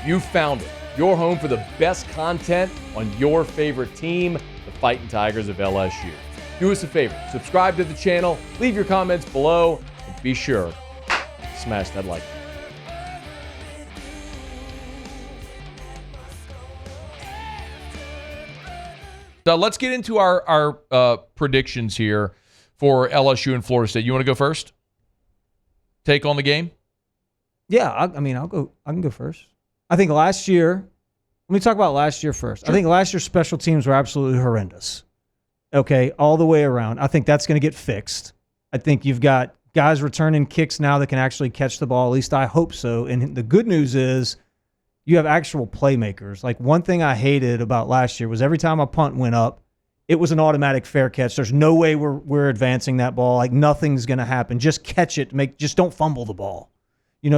You found it. Your home for the best content on your favorite team, the Fighting Tigers of LSU. Do us a favor, subscribe to the channel, leave your comments below, and be sure to smash that like button. So let's get into our predictions here for LSU and Florida State. You want to go first? Take on the game? Yeah, I can go first. I think last year, let me talk about last year first. Sure. I think last year's special teams were absolutely horrendous. Okay, all the way around. I think that's going to get fixed. I think you've got guys returning kicks now that can actually catch the ball. At least I hope so. And the good news is you have actual playmakers. Like, one thing I hated about last year was every time a punt went up, it was an automatic fair catch. There's no way we're advancing that ball. Like, nothing's going to happen. Just catch it. Just don't fumble the ball.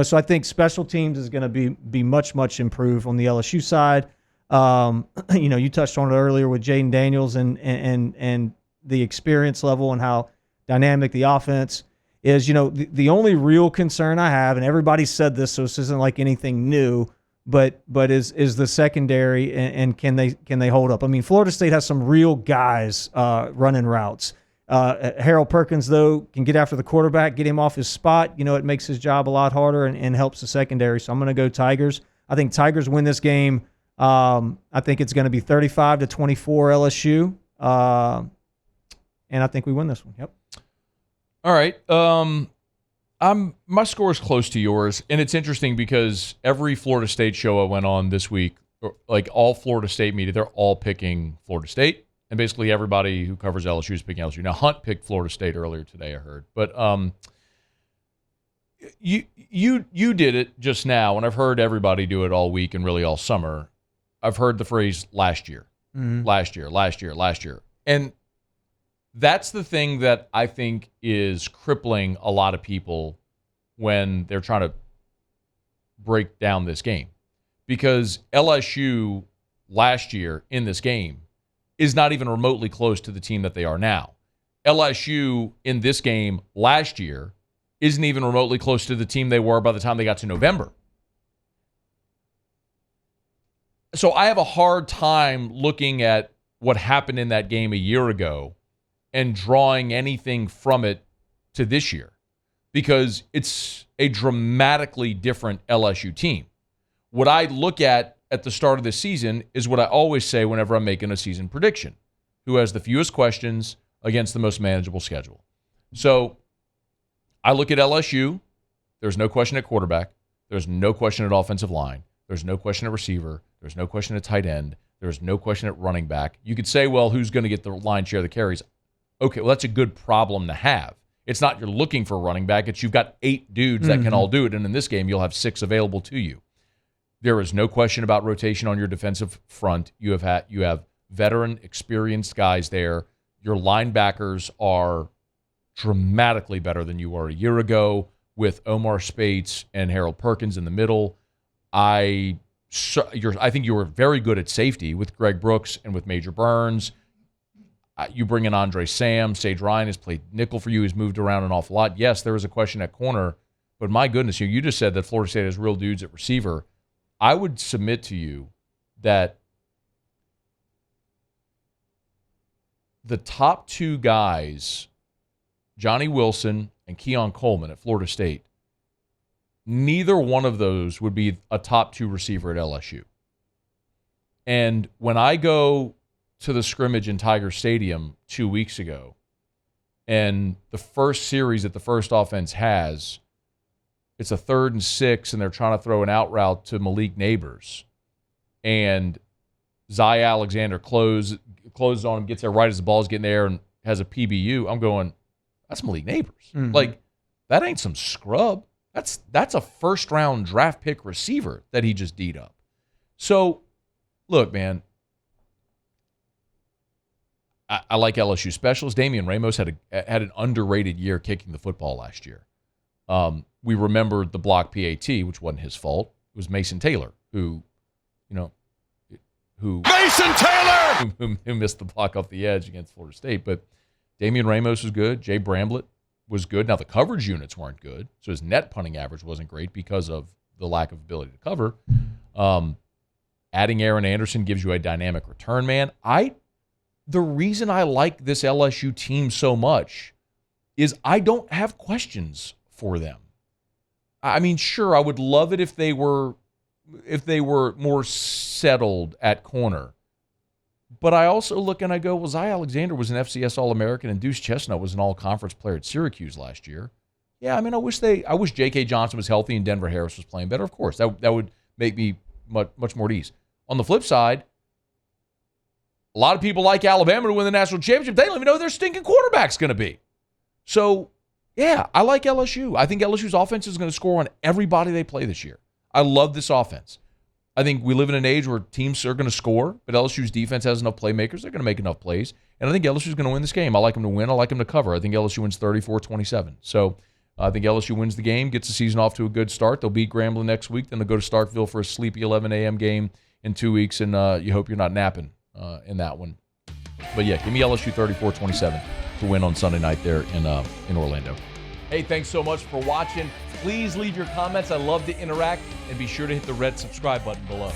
So I think special teams is going to be much, much improved on the LSU side. You touched on it earlier with Jaden Daniels and the experience level and how dynamic the offense is. The only real concern I have, and everybody said this, so this isn't like anything new, but is the secondary and can they hold up? I mean, Florida State has some real guys running routes. Harold Perkins, though, can get after the quarterback, get him off his spot. It makes his job a lot harder and helps the secondary. So I'm going to go Tigers. I think Tigers win this game. I think it's going to be 35-24 LSU. And I think we win this one. Yep. All right. My score is close to yours, and it's interesting because every Florida State show I went on this week, like all Florida State media, they're all picking Florida State. And basically everybody who covers LSU is picking LSU. Now, Hunt picked Florida State earlier today, I heard. But you did it just now, and I've heard everybody do it all week and really all summer. I've heard the phrase last year, last year. And that's the thing that I think is crippling a lot of people when they're trying to break down this game. Because LSU last year in this game is not even remotely close to the team that they are now. LSU in this game last year isn't even remotely close to the team they were by the time they got to November. So I have a hard time looking at what happened in that game a year ago and drawing anything from it to this year, because it's a dramatically different LSU team. What I look at the start of the season is what I always say whenever I'm making a season prediction: who has the fewest questions against the most manageable schedule. So I look at LSU. There's no question at quarterback. There's no question at offensive line. There's no question at receiver. There's no question at tight end. There's no question at running back. You could say, well, who's going to get the lion's share of the carries? Okay, well, that's a good problem to have. It's not you're looking for a running back. It's you've got 8 dudes that can all do it, and in this game, you'll have 6 available to you. There is no question about rotation on your defensive front. You have veteran, experienced guys there. Your linebackers are dramatically better than you were a year ago with Omar Spates and Harold Perkins in the middle. I think you were very good at safety with Greg Brooks and with Major Burns. You bring in Andre Sam. Sage Ryan has played nickel for you. He's moved around an awful lot. Yes, there was a question at corner, but my goodness, you just said that Florida State has real dudes at receiver. I would submit to you that the top 2 guys, Johnny Wilson and Keon Coleman at Florida State, neither one of those would be a top 2 receiver at LSU. And when I go to the scrimmage in Tiger Stadium 2 weeks ago, and the first series that the first offense has, it's a 3rd and 6, and they're trying to throw an out route to Malik Neighbors. And Zai Alexander closes on him, gets there right as the ball's getting there, and has a PBU. I'm going, that's Malik Neighbors. Like, that ain't some scrub. That's a first-round draft pick receiver that he just D'd up. So, look, man, I like LSU specials. Damian Ramos had an underrated year kicking the football last year. We remembered the block PAT, which wasn't his fault. It was Mason Taylor who Mason Taylor who missed the block off the edge against Florida State. But Damian Ramos was good. Jay Bramblett was good. Now, the coverage units weren't good, so his net punting average wasn't great because of the lack of ability to cover. Adding Aaron Anderson gives you a dynamic return man. The reason I like this LSU team so much is I don't have questions for them. I mean, sure, I would love it if they were more settled at corner. But I also look and I go, well, Zy Alexander was an FCS All-American and Deuce Chestnut was an All-Conference player at Syracuse last year. Yeah, I mean, I wish J.K. Johnson was healthy and Denver Harris was playing better. Of course, that would make me much more at ease. On the flip side, a lot of people like Alabama to win the national championship. They don't even know who their stinking quarterback's going to be. So, yeah, I like LSU. I think LSU's offense is going to score on everybody they play this year. I love this offense. I think we live in an age where teams are going to score, but LSU's defense has enough playmakers. They're going to make enough plays. And I think LSU's going to win this game. I like them to win. I like them to cover. I think LSU wins 34-27. So I think LSU wins the game, gets the season off to a good start. They'll beat Grambling next week. Then they'll go to Starkville for a sleepy 11 a.m. game in 2 weeks, and you hope you're not napping in that one. But, yeah, give me LSU 34-27 to win on Sunday night there in Orlando. Hey, thanks so much for watching. Please leave your comments. I love to interact, and be sure to hit the red subscribe button below.